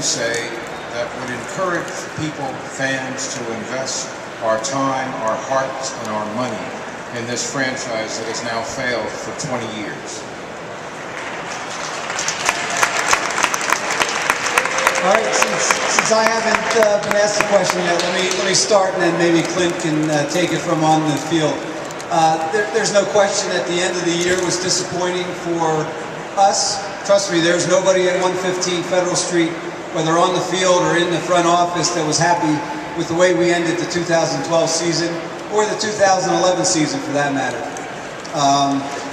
to say that would encourage people, fans, to invest our time, our hearts, and our money in this franchise that has now failed for 20 years. All right, since I haven't been asked a question yet, let me start, and then maybe Clint can take it from on the field. There's no question at the end of the year was disappointing for us. Trust me, there's nobody at 115 Federal Street, whether on the field or in the front office, that was happy with the way we ended the 2012 season, or the 2011 season for that matter.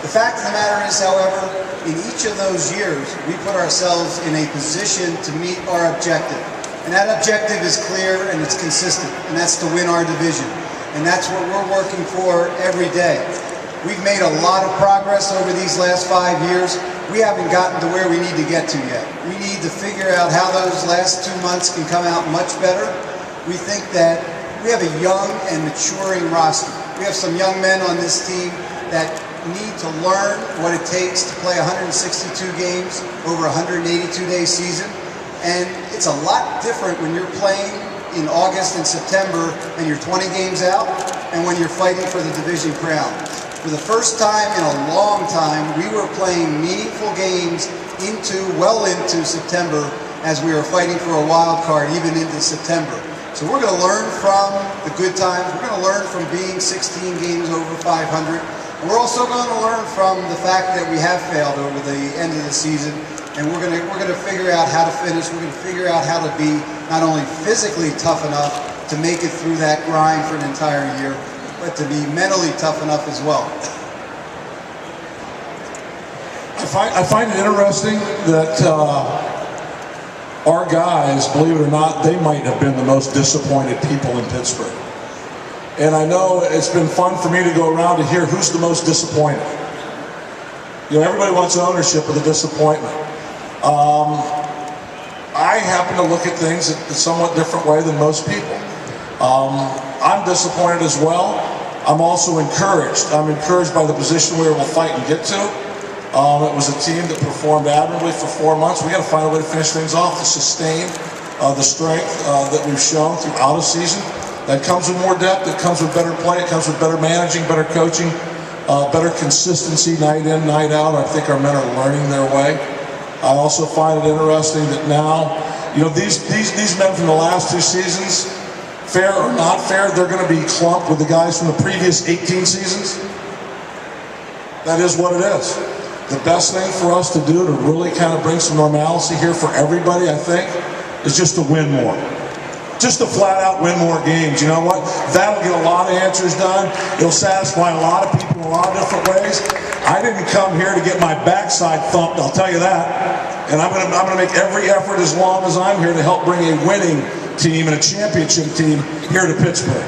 The fact of the matter is, however, in each of those years, we put ourselves in a position to meet our objective. And that objective is clear and it's consistent, and that's to win our division. And that's what we're working for every day. We've made a lot of progress over these last 5 years. We haven't gotten to where we need to get to yet. We need to figure out how those last 2 months can come out much better. We think that we have a young and maturing roster. We have some young men on this team that need to learn what it takes to play 162 games over a 182-day season. And it's a lot different when you're playing in August and September and you're 20 games out, and when you're fighting for the division crown. For the first time in a long time, we were playing meaningful games well into September, as we were fighting for a wild card even into September. So we're going to learn from the good times. We're going to learn from being 16 games over 500. And we're also going to learn from the fact that we have failed over the end of the season, and we're going to figure out how to finish. We're going to figure out how to be not only physically tough enough to make it through that grind for an entire year, but to be mentally tough enough as well. I find it interesting that our guys, believe it or not, they might have been the most disappointed people in Pittsburgh. And I know it's been fun for me to go around to hear who's the most disappointed. You know, everybody wants ownership of the disappointment. I happen to look at things a somewhat different way than most people. I'm disappointed as well. I'm also encouraged. I'm encouraged by the position we were able to fight and get to. It was a team that performed admirably for 4 months. We got to find a way to finish things off, to sustain the strength that we've shown throughout a season. That comes with more depth, it comes with better play, it comes with better managing, better coaching, better consistency night in, night out. I think our men are learning their way. I also find it interesting that now, you know, these men from the last 2 seasons, fair or not fair, they're going to be clumped with the guys from the previous 18 seasons. That is what it is. The best thing for us to do to really kind of bring some normalcy here for everybody, I think, is just to win more. Just to flat out win more games. You know what? That'll get a lot of answers done. It'll satisfy a lot of people in a lot of different ways. I didn't come here to get my backside thumped, I'll tell you that. And I'm gonna make every effort as long as I'm here to help bring a winning team and a championship team here to Pittsburgh.